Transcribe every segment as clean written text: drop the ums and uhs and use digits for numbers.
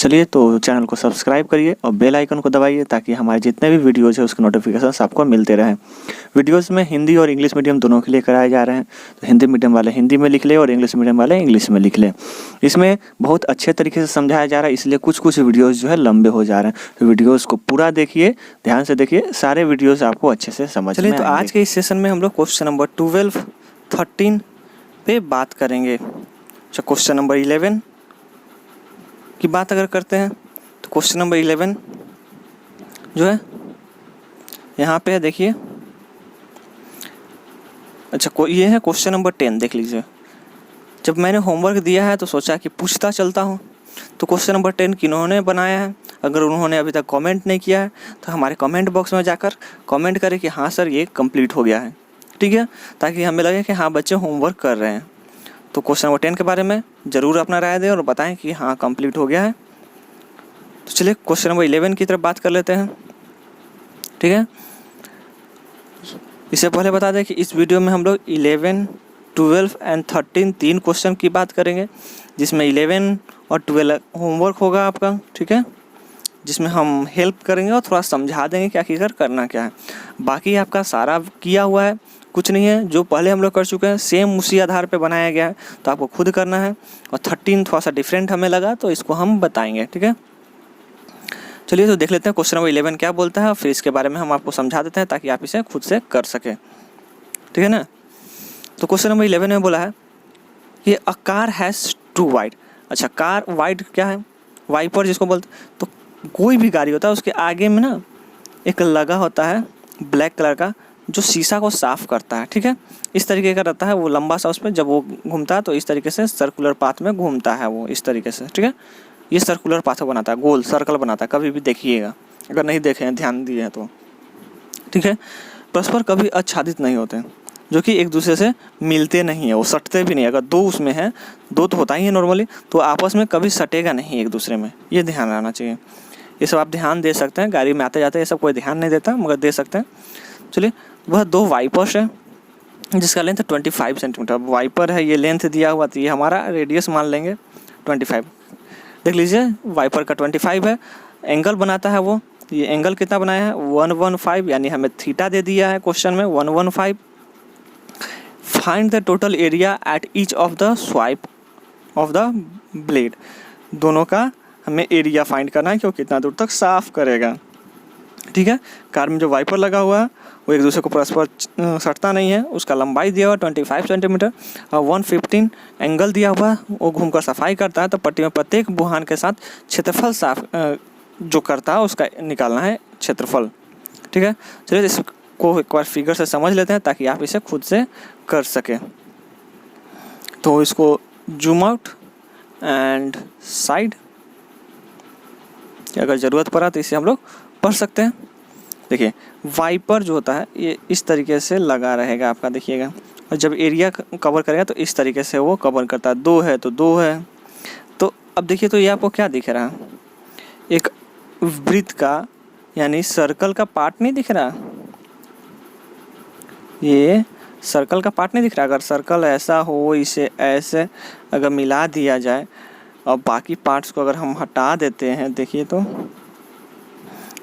चलिए तो चैनल को सब्सक्राइब करिए और बेल आइकन को दबाइए ताकि हमारे जितने भी वीडियोज़ है उसके नोटिफिकेशंस आपको मिलते रहें। वीडियोज़ में हिंदी और इंग्लिश मीडियम दोनों के लिए कराए जा रहे हैं, तो हिंदी मीडियम वाले हिंदी में लिख ले और इंग्लिश मीडियम वाले इंग्लिश में लिख ले। इसमें बहुत अच्छे तरीके से समझाया जा रहा है, इसलिए कुछ कुछ वीडियोज़ जो है लंबे हो जा रहे हैं। तो वीडियोज़ को पूरा देखिए, ध्यान से देखिए, सारे वीडियोज़ आपको अच्छे से समझ में आएंगे। चलिए तो आज के इस सेशन में हम लोग क्वेश्चन नंबर 12, 13 पे बात करेंगे। अच्छा, क्वेश्चन नंबर 11 की बात अगर करते हैं तो क्वेश्चन नंबर 11 जो है यहाँ पे देखिए। अच्छा, ये है क्वेश्चन नंबर 10, देख लीजिए। जब मैंने होमवर्क दिया है तो सोचा कि पूछता चलता हूँ। तो क्वेश्चन नंबर 10 किन्होंने बनाया है? अगर उन्होंने अभी तक कमेंट नहीं किया है तो हमारे कमेंट बॉक्स में जाकर कमेंट करें कि हाँ सर ये कंप्लीट हो गया है, ठीक है, ताकि हमें लगे कि हाँ बच्चे होमवर्क कर रहे हैं। तो क्वेश्चन नंबर 10 के बारे में ज़रूर अपना राय दें और बताएं कि हाँ कंप्लीट हो गया है। तो चलिए क्वेश्चन नंबर 11 की तरफ बात कर लेते हैं, ठीक है। इससे पहले बता दें कि इस वीडियो में हम लोग 11, 12 एंड 13 तीन क्वेश्चन की बात करेंगे, जिसमें 11 और 12 होमवर्क होगा आपका, ठीक है, जिसमें हम हेल्प करेंगे और थोड़ा समझा देंगे क्या किकर करना क्या है। बाकी आपका सारा किया हुआ है, कुछ नहीं है, जो पहले हम लोग कर चुके हैं सेम उसी आधार पे बनाया गया है, तो आपको खुद करना है। और 13 थोड़ा सा डिफरेंट हमें लगा तो इसको हम बताएंगे, ठीक है। चलिए तो देख लेते हैं क्वेश्चन नंबर 11 क्या बोलता है, फिर इसके बारे में हम आपको समझा देते हैं ताकि आप इसे खुद से कर सकें, ठीक है ना। तो क्वेश्चन नंबर 11 में बोला है कि a car has to wide. अच्छा, कार वाइड क्या है? वाइपर जिसको बोलते। तो कोई भी गाड़ी होता है उसके आगे में ना एक लगा होता है ब्लैक कलर का, जो शीशा को साफ करता है, ठीक है। इस तरीके का रहता है वो, लंबा सा, उस पर जब वो घूमता है तो इस तरीके से सर्कुलर पाथ में घूमता है वो, इस तरीके से, ठीक है। ये सर्कुलर पाथ बनाता है, गोल सर्कल बनाता है, कभी भी देखिएगा, अगर नहीं देखे हैं ध्यान दिए हैं तो, ठीक है। परस्पर कभी आच्छादित नहीं होते, जो कि एक दूसरे से मिलते नहीं है, वो सटते भी नहीं। अगर दो उसमें है, दो तो होता ही है नॉर्मली, तो आपस में कभी सटेगा नहीं एक दूसरे में, ये ध्यान रहना चाहिए। ये सब आप ध्यान दे सकते हैं, गाड़ी में आते जाते ये सब कोई ध्यान नहीं देता, मगर दे सकते हैं। चलिए, वह दो वाइपर्स है जिसका लेंथ 25 सेंटीमीटर। वाइपर है, ये लेंथ दिया हुआ, तो ये हमारा रेडियस मान लेंगे 25। देख लीजिए, वाइपर का 25 है। एंगल बनाता है वो, ये एंगल कितना बनाया है? 115, यानी हमें थीटा दे दिया है क्वेश्चन में 115। Find the total area at each of the swipe of the blade. दोनों का हमें एरिया फाइंड करना है कि वो कितना दूर तक साफ करेगा, ठीक है। कार में जो वाइपर लगा हुआ है वो एक दूसरे को परस्पर सटता नहीं है, उसका लंबाई दिया हुआ 25 सेंटीमीटर और 115 एंगल दिया हुआ है, वो घूमकर सफाई करता है। तो पट्टी में प्रत्येक बुहान के साथ क्षेत्रफल साफ जो करता है उसका निकालना है क्षेत्रफल, ठीक है। चलिए इसको एक बार फिगर से समझ लेते हैं ताकि आप इसे खुद से कर सकें। तो इसको जूम आउट एंड साइड, अगर ज़रूरत पड़ा तो इसे हम लोग पढ़ सकते हैं। देखिए, वाइपर जो होता है ये इस तरीके से लगा रहेगा आपका, देखिएगा, और जब एरिया कवर करेगा तो इस तरीके से वो कवर करता है। 2 है तो 2 है। तो अब देखिए, तो ये आपको क्या दिख रहा है? एक वृत्त का यानी सर्कल का पार्ट नहीं दिख रहा, ये सर्कल का पार्ट नहीं दिख रहा। अगर सर्कल ऐसा हो, इसे ऐसे अगर मिला दिया जाए और बाकी पार्ट्स को अगर हम हटा देते हैं, देखिए तो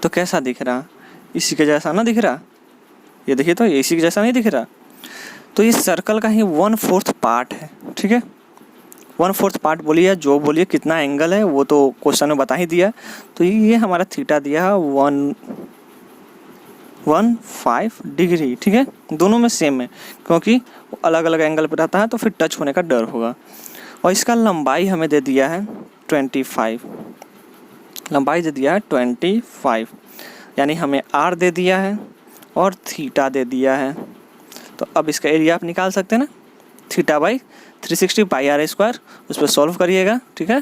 कैसा दिख रहा? इसी के जैसा ना दिख रहा? ये देखिए, तो इसी के जैसा नहीं दिख रहा? तो ये सर्कल का ही 1/4 पार्ट है, ठीक है। 1/4 पार्ट बोलिए, जो बोलिए कितना एंगल है वो तो क्वेश्चन में बता ही दिया। तो ये हमारा थीटा दिया है 115 डिग्री, ठीक है। दोनों में सेम है क्योंकि अलग अलग एंगल पर रहता है तो फिर टच होने का डर होगा। और इसका लंबाई हमें दे दिया है 25, लंबाई दे दिया है 25, यानी हमें आर दे दिया है और थीटा दे दिया है। तो अब इसका एरिया आप निकाल सकते हैं ना, theta by 360 pi r square, उस पर सॉल्व करिएगा, ठीक है।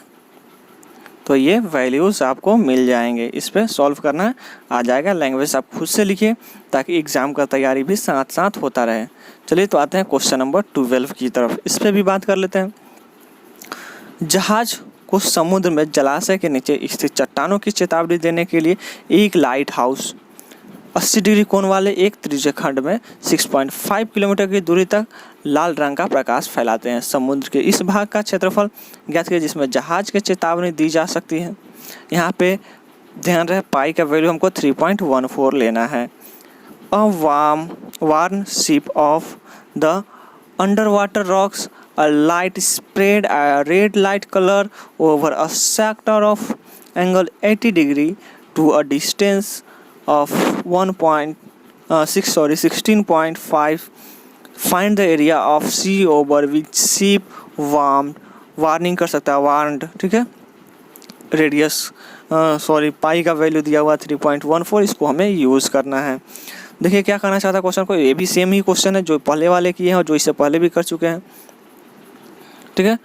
तो ये वैल्यूज़ आपको मिल जाएंगे, इस पर सॉल्व करना है, आ जाएगा। लैंग्वेज आप खुद से लिखिए ताकि एग्ज़ाम का तैयारी भी साथ साथ होता रहे। चलिए तो आते हैं क्वेश्चन नंबर 12 की तरफ, इस पर भी बात कर लेते हैं। जहाज को समुद्र में जलाशय के नीचे स्थित चट्टानों की चेतावनी देने के लिए एक लाइट हाउस 80 डिग्री कोण वाले एक त्रिज्यखंड में 6.5 किलोमीटर की दूरी तक लाल रंग का प्रकाश फैलाते हैं। समुद्र के इस भाग का क्षेत्रफल ज्ञात कीजिए जिसमें जहाज की चेतावनी दी जा सकती है। यहाँ पे ध्यान रहे पाई का वैल्यू हमको 3.14 लेना है। A warm ship of the under water rocks, a light spread a red light color over a sector of angle 80 degree to a distance of 16.5. Find the area of sea over which ship warning कर सकता है, warned, ठीक है। Radius पाई का value दिया हुआ 3.14, इसको हमें यूज़ करना है। देखिए क्या करना चाहता है क्वेश्चन को, ये भी सेम ही क्वेश्चन है जो पहले वाले किए हैं और जो इससे पहले भी कर चुके हैं, ठीक है।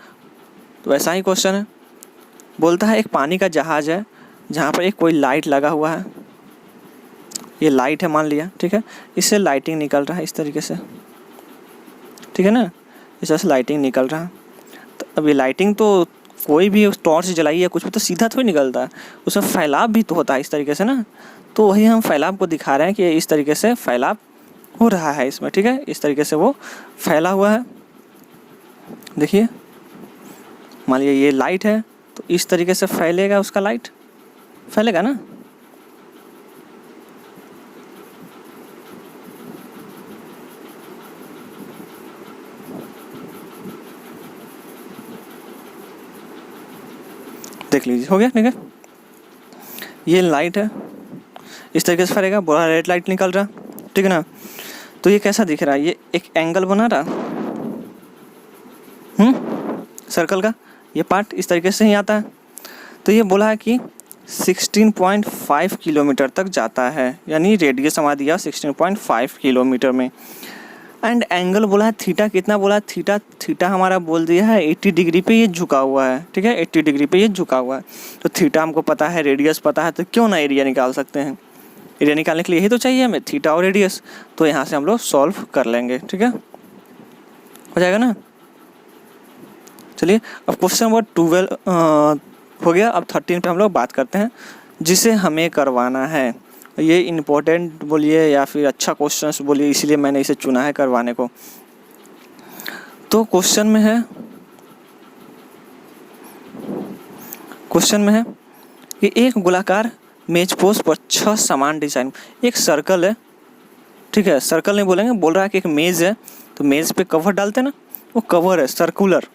तो वैसा ही क्वेश्चन है, बोलता है एक पानी का जहाज़ है जहाँ पर एक कोई लाइट लगा हुआ है, ये लाइट है मान लिया, ठीक है। इससे लाइटिंग निकल रहा है इस तरीके से, ठीक है ना, इस तरह से लाइटिंग निकल रहा है। तो अब ये लाइटिंग तो कोई भी टॉर्च जलाई है कुछ भी तो सीधा थोड़ी निकलता है, उसमें फैलाव भी तो होता है इस तरीके से ना। तो वही हम फैलाव को दिखा रहे हैं कि इस तरीके से फैलाव हो रहा है इसमें, ठीक है। इस तरीके से वो फैला हुआ है। देखिए मान लीजिए ये लाइट है तो इस तरीके से फैलेगा, उसका लाइट फैलेगा ना। देख लीजिए हो गया, ठीक है। ये लाइट है, इस तरीके से फैलेगा, बड़ा रेड लाइट निकल रहा, ठीक है ना। तो ये कैसा दिख रहा है, ये एक एंगल बना रहा, सर्कल का ये पार्ट इस तरीके से ही आता है। तो ये बोला है कि 16.5 किलोमीटर तक जाता है, यानी रेडियस हमारा दिया 16.5 किलोमीटर में। एंड एंगल बोला है थीटा, कितना बोला है, थीटा हमारा बोल दिया है 80 डिग्री पे ये झुका हुआ है, ठीक है। 80 डिग्री पे ये झुका हुआ है। तो थीटा हमको पता है, रेडियस पता है, तो क्यों ना एरिया निकाल सकते हैं। एरिया निकालने के लिए यही तो चाहिए हमें, थीटा और रेडियस। तो यहाँ से हम लोग सॉल्व कर लेंगे, ठीक है, हो जाएगा ना। चलिए अब क्वेश्चन नंबर 12 हो गया। अब 13 पे हम लोग बात करते हैं जिसे हमें करवाना है। ये इम्पोर्टेंट बोलिए या फिर अच्छा क्वेश्चन बोलिए, इसलिए मैंने इसे चुना है करवाने को। तो क्वेश्चन में है कि एक गोलाकार मेज पोस्ट पर 6 समान डिजाइन, एक सर्कल है, ठीक है, सर्कल नहीं बोलेंगे, बोल रहा है कि एक मेज है, तो मेज पे कवर डालते हैं ना, वो कवर है सर्कुलर,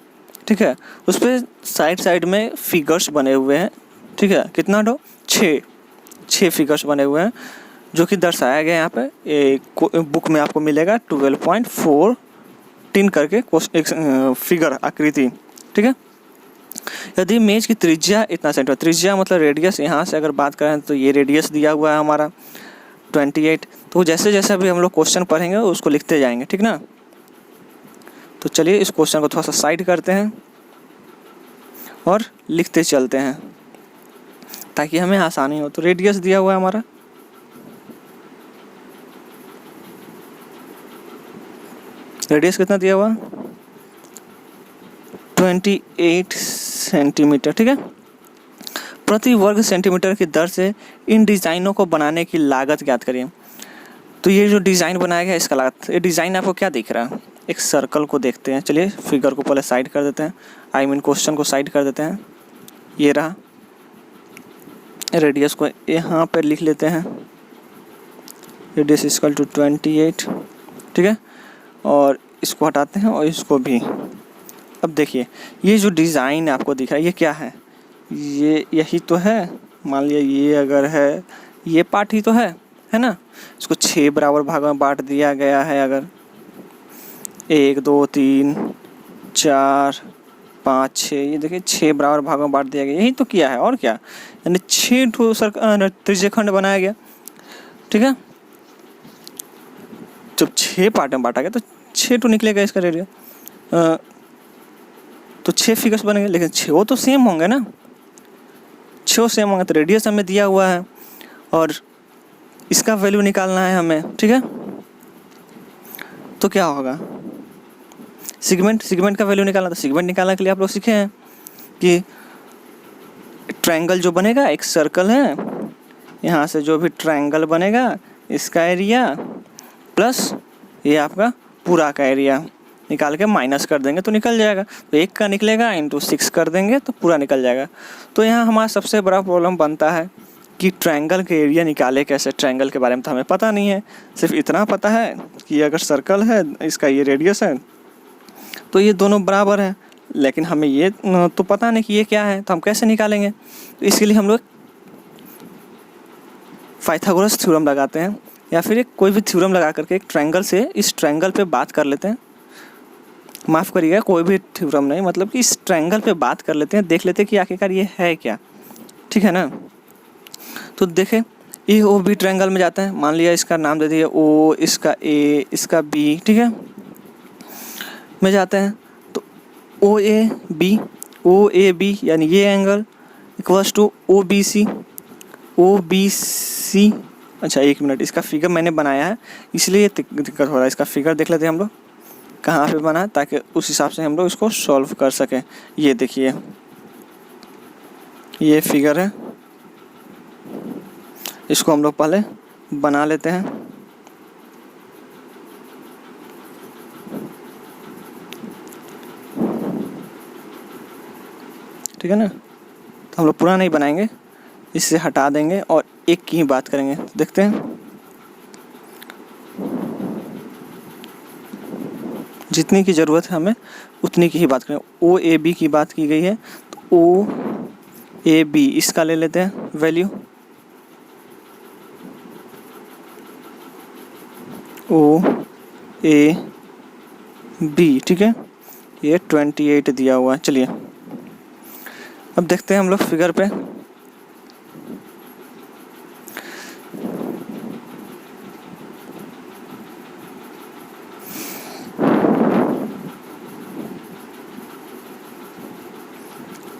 ठीक है। उस पर साइड में फिगर्स बने हुए हैं, ठीक है। कितना दो 6 फिगर्स बने हुए हैं जो कि दर्शाया गया यहाँ पे बुक में आपको मिलेगा 12.14 करके एक फिगर आकृति, ठीक है। यदि मेज की त्रिज्या इतना सेंटीमीटर, त्रिज्या मतलब रेडियस, यहाँ से अगर बात करें तो ये रेडियस दिया हुआ है हमारा 28। तो जैसे जैसे अभी हम लोग क्वेश्चन पढ़ेंगे उसको लिखते जाएंगे, ठीक ना। तो चलिए इस क्वेश्चन को थोड़ा सा साइड करते हैं और लिखते चलते हैं ताकि हमें आसानी हो। तो रेडियस दिया हुआ है हमारा, रेडियस कितना दिया हुआ 28 सेंटीमीटर, ठीक है। प्रति वर्ग सेंटीमीटर की दर से इन डिज़ाइनों को बनाने की लागत ज्ञात करिए। तो ये जो डिज़ाइन बनाया गया इसका लागत, ये डिज़ाइन आपको क्या दिख रहा है, एक सर्कल को देखते हैं। चलिए फिगर को पहले साइड कर देते हैं, क्वेश्चन को साइड कर देते हैं। ये रहा, रेडियस को यहाँ पर लिख लेते हैं, रेडियस इक्वल टू 28, ठीक है। और इसको हटाते हैं और इसको भी। अब देखिए ये जो डिज़ाइन आपको दिख रहा है ये क्या है, ये यही तो है। मान लिया ये अगर है, ये पार्ट ही तो है ना। इसको 6 बराबर भागों में बांट दिया गया है। अगर 1 2 3 4 5 6, ये देखिए 6 बराबर भागों में बांट दिया गया, यही तो किया है और क्या, यानी 6 ठो त्रिज्यखंड बनाया गया, ठीक है। जब 6 पार्ट में बांटा गया तो 6 ठो निकलेगा इसका रेडियस, तो 6 फिगर्स बनेंगे, लेकिन 6 तो सेम होंगे ना, 6 सेम होंगे। तो रेडियस हमें दिया हुआ है और इसका वैल्यू निकालना है हमें, ठीक है। तो क्या होगा, सिगमेंट का वैल्यू निकालना। तो सिगमेंट निकालने के लिए आप लोग सीखे हैं कि ट्रायंगल जो बनेगा, एक सर्कल है, यहाँ से जो भी ट्रायंगल बनेगा इसका एरिया प्लस ये आपका पूरा का एरिया, निकाल के माइनस कर देंगे तो निकल जाएगा। तो 1 का निकलेगा इंटू 6 कर देंगे तो पूरा निकल जाएगा। तो यहाँ हमारा सबसे बड़ा प्रॉब्लम बनता है कि ट्रायंगल के एरिया निकाले कैसे। ट्रायंगल के बारे में तो हमें पता नहीं है, सिर्फ इतना पता है कि अगर सर्कल है, इसका ये रेडियस है, तो ये दोनों बराबर है, लेकिन हमें ये तो पता नहीं कि ये क्या है, तो हम कैसे निकालेंगे। तो इसके लिए हम लोग पाइथागोरस थ्योरम लगाते हैं, या फिर एक कोई भी थ्योरम लगा करके एक ट्रायंगल से इस ट्रायंगल पे बात कर लेते हैं। माफ़ करिएगा, कोई भी थ्योरम नहीं, मतलब कि इस ट्रायंगल पे बात कर लेते हैं, देख लेते हैं कि आखिरकार ये है क्या, ठीक है ना। तो देखें, ए ओ बी ट्रायंगल में जाते हैं। मान लिया इसका नाम दे दिए ओ, इसका ए, इसका बी, ठीक है, में जाते हैं। तो ओ ए बी यानी ये angle equals to O B C. अच्छा 1 मिनट, इसका फिगर मैंने बनाया है इसलिए दिक्कत हो रहा है। इसका फिगर देख लेते हैं हम लोग कहाँ पे बना है, ताकि उस हिसाब से हम लोग इसको सॉल्व कर सकें। ये देखिए, ये फिगर है, इसको हम लोग पहले बना लेते हैं। ठीक है ना, तो हम लोग पूरा नहीं बनाएंगे, इससे हटा देंगे और एक की ही बात करेंगे। देखते हैं, जितनी की ज़रूरत है हमें उतनी की ही बात करें। ओ ए बी की बात की गई है, तो ओ ए बी इसका ले लेते हैं वैल्यू। ओ ए बी, ठीक है, ये 28 दिया हुआ है। चलिए अब देखते हैं हम लोग फिगर पे।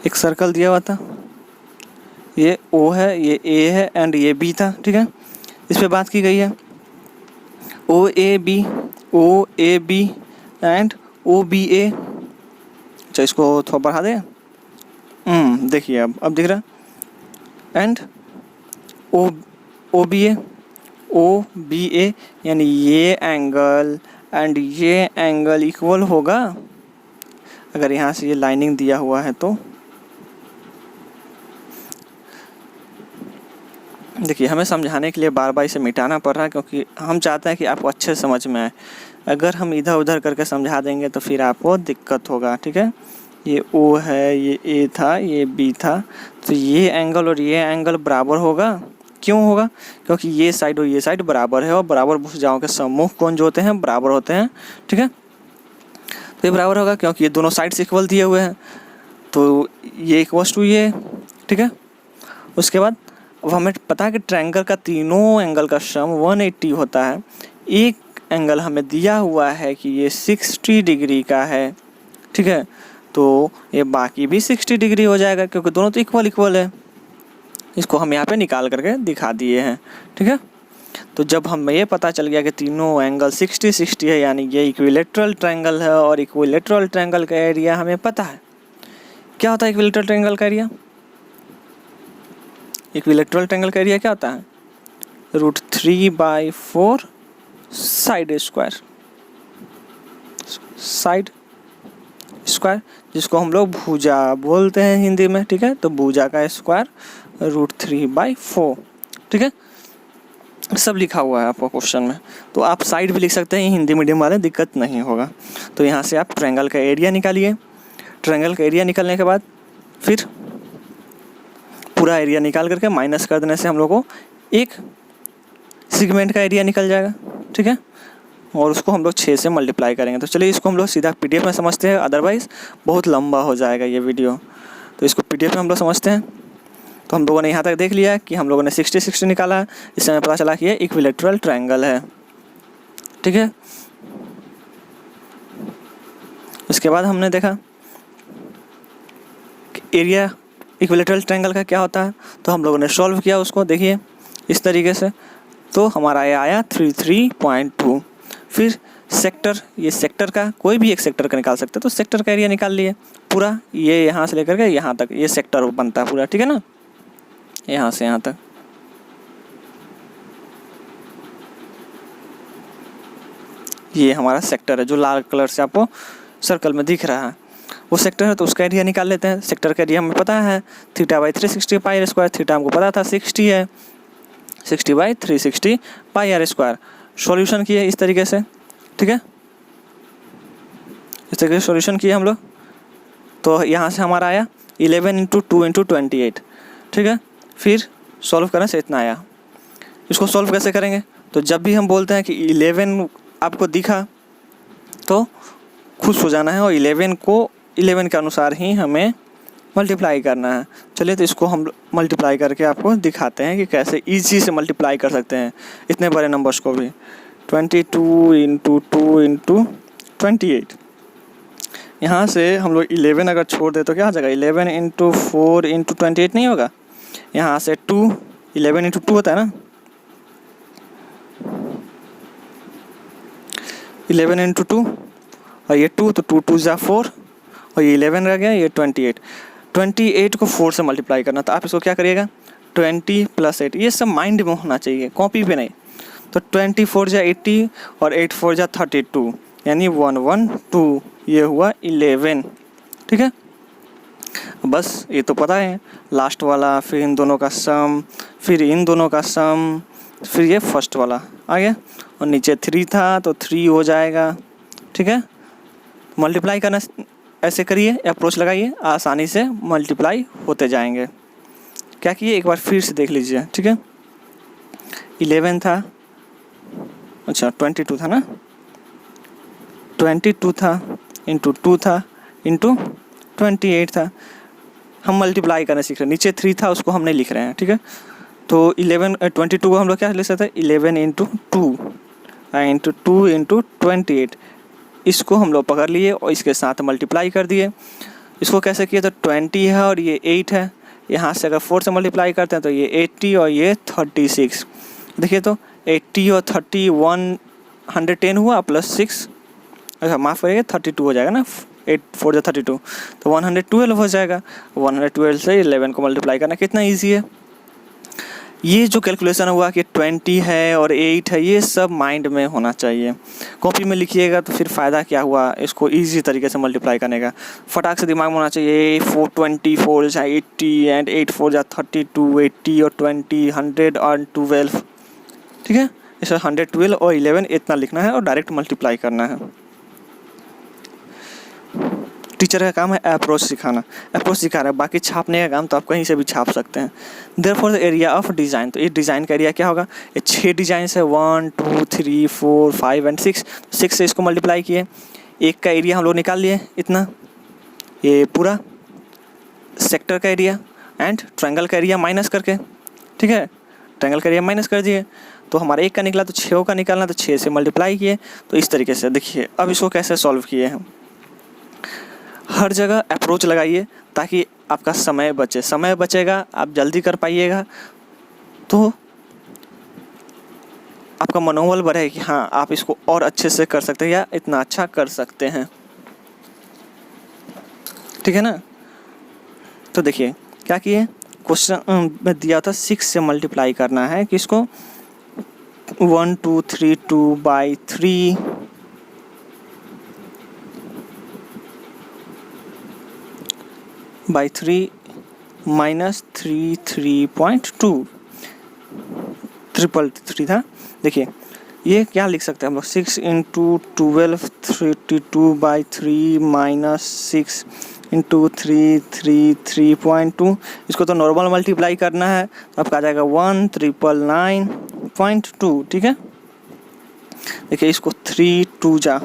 एक सर्कल दिया हुआ था, ये O है, ये A है एंड ये B था, ठीक है। इस पे बात की गई है O A B and O B A। अच्छा, इसको थोड़ा बढ़ा दें। देखिए अब दिख रहा है। एंड O B A यानी ये एंगल एंड ये एंगल इक्वल होगा, अगर यहाँ से ये लाइनिंग दिया हुआ है तो। देखिए, हमें समझाने के लिए बार बार इसे मिटाना पड़ रहा है, क्योंकि हम चाहते हैं कि आपको अच्छे से समझ में आए। अगर हम इधर उधर करके समझा देंगे तो फिर आपको दिक्कत होगा, ठीक है। ये O है, ये A था, ये B था, तो ये एंगल और ये एंगल बराबर होगा। क्यों होगा? क्योंकि ये साइड और ये साइड बराबर है, और बराबर भुजाओं के सम्मुख कोण जो होते हैं बराबर होते हैं, ठीक है। तो ये बराबर होगा क्योंकि ये दोनों साइड्स इक्वल दिए हुए हैं, तो ये इक्वल्स टू ये, ठीक है। उसके बाद अब हमें पता है कि ट्रायंगल का तीनों एंगल का सम 180 होता है। एक एंगल हमें दिया हुआ है कि ये 60 डिग्री का है, ठीक है, तो ये बाकी भी 60 डिग्री हो जाएगा, क्योंकि दोनों तो इक्वल है। इसको हम यहाँ पे निकाल करके दिखा दिए हैं, ठीक है। तो जब हमें ये पता चल गया कि तीनों एंगल 60-60 है, यानी ये इक्विलैटरल ट्रायंगल है, और इक्विलैटरल ट्रायंगल का एरिया हमें पता है। क्या होता है इक्विलैटरल ट्रायंगल का एरिया? इक्विलैटरल ट्रायंगल का एरिया क्या होता है? √3/4 साइड स्क्वायर, जिसको हम लोग भुजा बोलते हैं हिंदी में, ठीक है। तो भुजा का स्क्वायर √3/4, ठीक है। सब लिखा हुआ है आपको क्वेश्चन में, तो आप साइड भी लिख सकते हैं, हिंदी मीडियम वाले, दिक्कत नहीं होगा। तो यहाँ से आप ट्रायंगल का एरिया निकालिए। ट्रायंगल का एरिया निकालने के बाद फिर पूरा एरिया निकाल करके माइनस कर देने से हम लोग को एक सेगमेंट का एरिया निकल जाएगा, ठीक है। और उसको हम लोग 6 से मल्टीप्लाई करेंगे। तो चलिए इसको हम लोग सीधा PDF में समझते हैं, अदरवाइज़ बहुत लंबा हो जाएगा ये वीडियो। तो इसको PDF में हम लोग समझते हैं। तो हम लोगों ने यहाँ तक देख लिया कि हम लोगों ने 60-60 निकाला, इससे हमें पता चला कि ये इक्विलैटरल ट्रायंगल है, ठीक है। उसके बाद हमने देखा कि एरिया इक्विलैटरल ट्रायंगल का क्या होता है, तो हम लोगों ने सॉल्व किया उसको, देखिए इस तरीके से। तो हमारा ये आया 33.2। फिर सेक्टर, ये सेक्टर का कोई भी एक सेक्टर का निकाल सकते हैं, तो सेक्टर का एरिया निकाल लिए पूरा, ये यहाँ से लेकर के यहाँ तक ये सेक्टर बनता है पूरा, ठीक है ना, यहाँ से यहाँ तक। ये हमारा सेक्टर है जो लाल कलर से आपको सर्कल में दिख रहा है, वो सेक्टर है। तो उसका एरिया निकाल लेते हैं। सेक्टर का एरिया हमें पता है theta by 360 pi r square. थीटा हमको पता था 60 है, 60 by 360 pi r square. Solution किए इस तरीके से, ठीक है, इस तरीके से सॉल्यूशन किए हम लोग। तो यहाँ से हमारा आया 11 इंटू 2 इंटू 28, ठीक है। फिर सॉल्व करने से इतना आया। इसको सॉल्व कैसे करेंगे? तो जब भी हम बोलते हैं कि 11 आपको दिखा तो खुश हो जाना है और 11 को 11 के अनुसार ही हमें मल्टीप्लाई करना है। चलिए तो इसको हम मल्टीप्लाई करके आपको दिखाते हैं कि कैसे इजी से मल्टीप्लाई कर सकते हैं इतने बड़े नंबर्स को भी। 22 इंटू 2 इंटू 28, यहाँ से हम लोग 11 अगर छोड़ दे तो क्या हो जाएगा? 11 इंटू 4 इंटू 28 नहीं होगा? यहाँ से 2, 11 इंटू 2 होता है ना, 11 इंटू 2 और ये 2, तो 2 2 जा 4 और ये 11 रह गया, ये 28। 28 को 4 से मल्टीप्लाई करना, तो आप इसको क्या करिएगा? 20 प्लस 8, ये सब माइंड में होना चाहिए, कॉपी पे नहीं। तो 24 जा 80 और 8 4 जा 32, यानी 112, ये हुआ 11, ठीक है। बस ये तो पता है, लास्ट वाला, फिर इन दोनों का सम, फिर इन दोनों का सम, फिर ये फर्स्ट वाला आ गया और नीचे 3 था तो 3 हो जाएगा, ठीक है। मल्टीप्लाई करना ऐसे करिए, अप्रोच लगाइए, आसानी से मल्टीप्लाई होते जाएंगे। क्या किए एक बार फिर से देख लीजिए, ठीक है। 11 था, अच्छा 22 था ना, 22 था इंटू 2 था इंटू 28 था। हम मल्टीप्लाई करना सीख रहे हैं, नीचे 3 था उसको हम नहीं लिख रहे हैं, ठीक है। तो 22 को हम लोग क्या लिख सकते हैं? 11 इंटू 2 इंटू 2 इंटू 28, इसको हम लोग पकड़ लिए और इसके साथ मल्टीप्लाई कर दिए। इसको कैसे किए? तो 20 है और ये 8 है, यहाँ से अगर 4 से मल्टीप्लाई करते हैं तो ये 80 और ये 36। देखिए तो 80 और 30 110 हुआ प्लस 6, अच्छा माफ़ करिए 32 हो जाएगा ना, 8 4 जा 32, तो 112 हो जाएगा। 112 से 11 को मल्टीप्लाई करना कितना ईजी है। ये जो कैलकुलेशन हुआ कि 20 है और 8 है, ये सब माइंड में होना चाहिए। कॉपी में लिखिएगा तो फिर फ़ायदा क्या हुआ इसको ईजी तरीके से मल्टीप्लाई करने का, फटाक से दिमाग में होना चाहिए। 424 जा 80 एंड 8 4 जा 32, 80 और 20 100 और 12, ठीक है। इसे 112 और 11 इतना लिखना है और डायरेक्ट मल्टीप्लाई करना है। टीचर का काम है अप्रोच सिखाना, अप्रोच सिखा रहा है, बाकी छापने का काम तो आप कहीं से भी छाप सकते हैं। Therefore the area of design, तो इस डिज़ाइन का एरिया क्या होगा? ये 6 डिज़ाइन है, 1 2 3 4 5 एंड 6, 6 से इसको मल्टीप्लाई किए। एक का एरिया हम लोग निकाल लिए इतना, ये पूरा सेक्टर का एरिया एंड ट्रायंगल का एरिया माइनस करके, ठीक है, ट्रायंगल का एरिया माइनस कर दिए। तो हमारा एक का निकला तो 6 का निकालना, तो 6 से मल्टीप्लाई किए। तो इस तरीके से देखिए अब इसको कैसे सॉल्व किए हैं। हर जगह अप्रोच लगाइए ताकि आपका समय बचे, समय बचेगा आप जल्दी कर पाइएगा, तो आपका मनोबल बढ़ेगा कि हाँ आप इसको और अच्छे से कर सकते हैं या इतना अच्छा कर सकते हैं, ठीक है ना। तो देखिए क्या किए, क्वेश्चन में दिया था 6 से मल्टीप्लाई करना है किसको? 1 2 3 2 बाई 3 बाई 3 माइनस 3 3.2, 333 था। देखिए ये क्या लिख सकते हैं हम लोग? 6 इंटू 12 32 बाई 3 माइनस 6 इंटू 333.2, इसको तो नॉर्मल मल्टीप्लाई करना है तो आपका आ जाएगा 1999.2, ठीक है। देखिए इसको 3 2 जा,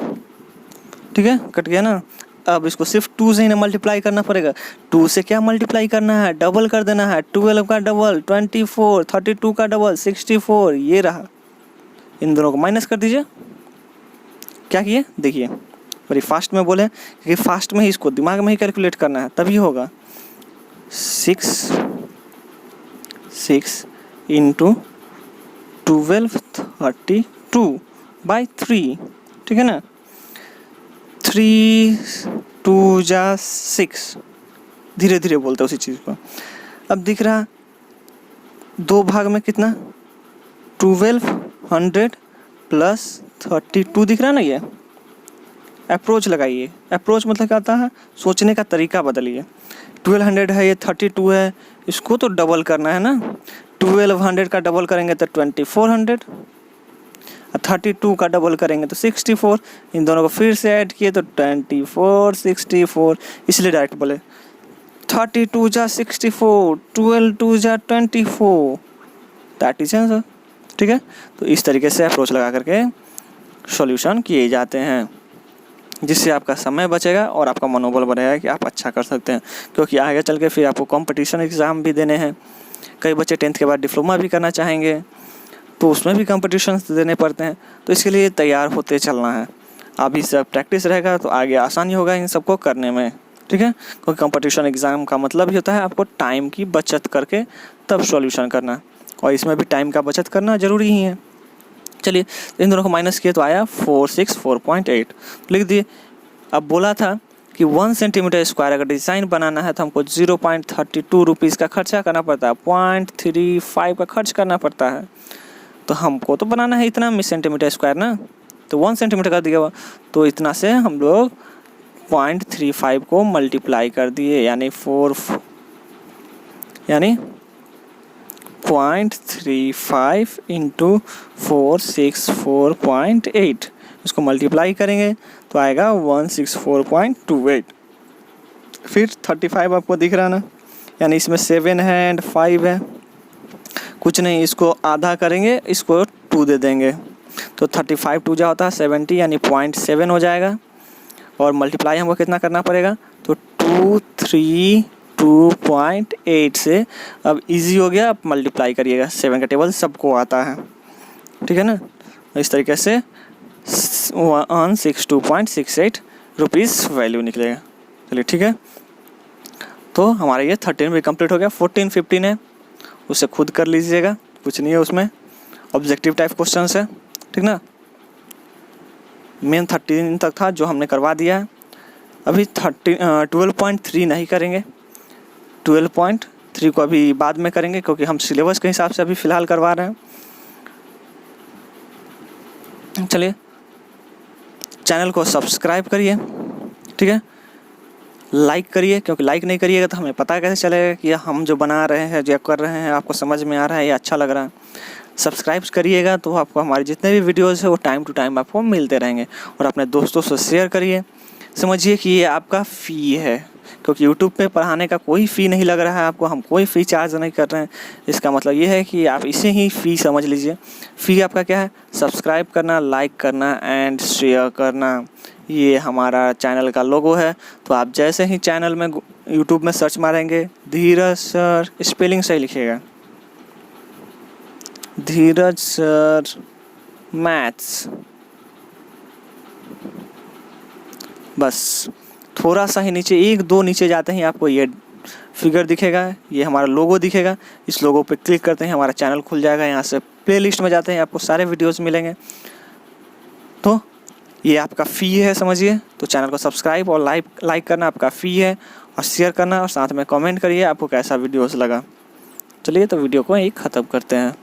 ठीक है, कट गया ना। अब इसको सिर्फ 2 से ही ना मल्टीप्लाई करना पड़ेगा, 2 से क्या मल्टीप्लाई करना है? डबल कर देना है, 12 का डबल 24, 32 का डबल 64, ये रहा। इन दोनों को माइनस कर दीजिए। क्या किए देखिए, बड़ी फास्ट में बोले क्योंकि फास्ट में ही इसको दिमाग में ही कैलकुलेट करना है तभी होगा। 6 इंटू 12 32 बाई 3, ठीक है ना। 3 2 जा 6, धीरे धीरे बोलते हैं उसी चीज़ को। अब दिख रहा 2 भाग में कितना? 1200 प्लस 32 दिख रहा है ना, ये अप्रोच लगाइए। अप्रोच मतलब क्या होता है, सोचने का तरीका बदलिए। 1200 है, ये 32 है, इसको तो डबल करना है ना। 1200 का डबल करेंगे तो 2400, 32 का डबल करेंगे तो 64। इन दोनों को फिर से ऐड किए तो 24 64, इसलिए डायरेक्ट बोले 32 जा 64, 12 2 जा 24, दैट इज आंसर। ठीक है, तो इस तरीके से अप्रोच लगा करके सॉल्यूशन किए जाते हैं, जिससे आपका समय बचेगा और आपका मनोबल बढ़ेगा कि आप अच्छा कर सकते हैं। क्योंकि आगे चल के फिर आपको कंपटीशन एग्ज़ाम भी देने हैं। कई बच्चे 10th के बाद डिप्लोमा भी करना चाहेंगे, तो उसमें भी कंपटीशन देने पड़ते हैं। तो इसके लिए तैयार होते चलना है। अभी से प्रैक्टिस रहेगा तो आगे आसानी होगा इन सबको करने में। ठीक है, क्योंकि कंपटीशन एग्ज़ाम का मतलब ही होता है आपको टाइम की बचत करके तब सॉल्यूशन करना, और इसमें भी टाइम का बचत करना ज़रूरी ही है। चलिए, इन दोनों को माइनस किए तो आया 464.8, लिख दिए। अब बोला था कि 1 सेंटीमीटर स्क्वायर अगर डिज़ाइन बनाना है तो हमको 0.32 रुपीज़ का खर्चा करना पड़ता है, 0.35 का खर्च करना पड़ता है। तो हमको तो बनाना है इतना सेंटीमीटर स्क्वायर ना, तो 1 सेंटीमीटर कर दिया हुआ, तो इतना से हम लोग 0.35 को मल्टीप्लाई कर दिए, यानी 0.35 इंटू 464.8, इसको मल्टीप्लाई करेंगे तो आएगा 164.28। फिर 35 आपको दिख रहा ना, यानी इसमें 7 है एंड 5 है, कुछ नहीं, इसको आधा करेंगे, इसको 2 दे देंगे, तो 35 2 जा होता है 70, यानी 0.7 हो जाएगा। और मल्टीप्लाई हमको कितना करना पड़ेगा, तो 232.8 से अब इजी हो गया। अब मल्टीप्लाई करिएगा, 7 का टेबल सबको आता है। ठीक है ना, इस तरीके से 162.68 रुपीज़ वैल्यू निकलेगा। चलिए ठीक है, तो हमारा ये 13 भी कंप्लीट हो गया। 14 15 है, उसे खुद कर लीजिएगा, कुछ नहीं है उसमें, ऑब्जेक्टिव टाइप क्वेश्चन है। ठीक ना, मेन 13 तक था जो हमने करवा दिया है। अभी 12.3 नहीं करेंगे, 12.3 को अभी बाद में करेंगे, क्योंकि हम सिलेबस के हिसाब से अभी फ़िलहाल करवा रहे हैं। चलिए, चैनल को सब्सक्राइब करिए, ठीक है, लाइक करिए, क्योंकि लाइक नहीं करिएगा तो हमें पता कैसे चलेगा कि हम जो बना रहे हैं, जो कर रहे हैं, आपको समझ में आ रहा है या अच्छा लग रहा है। सब्सक्राइब करिएगा तो आपको हमारे जितने भी वीडियोस है वो टाइम टू टाइम आपको मिलते रहेंगे। और अपने दोस्तों से शेयर करिए। समझिए कि ये आपका फ़ी है, क्योंकि यूट्यूब पे पढ़ाने का कोई फ़ी नहीं लग रहा है आपको, हम कोई फ़ी चार्ज नहीं कर रहे हैं। इसका मतलब ये है कि आप इसे ही फ़ी समझ लीजिए। फ़ी आपका क्या है, सब्सक्राइब करना, लाइक करना एंड शेयर करना। ये हमारा चैनल का लोगो है। तो आप जैसे ही चैनल में यूट्यूब में सर्च मारेंगे, धीरज सर, स्पेलिंग सही लिखिएगा, धीरज सर मैथ्स, बस थोड़ा सा ही नीचे, 1-2 नीचे जाते ही आपको ये फिगर दिखेगा, ये हमारा लोगो दिखेगा। इस लोगो पे क्लिक करते हैं, हमारा चैनल खुल जाएगा। यहाँ से प्लेलिस्ट में जाते हैं, आपको सारे वीडियोस मिलेंगे। तो ये आपका फ़ी है, समझिए। तो चैनल को सब्सक्राइब और लाइक करना आपका फ़ी है, और शेयर करना, और साथ में कमेंट करिए आपको कैसा वीडियोस लगा। चलिए, तो वीडियो को यही ख़त्म करते हैं।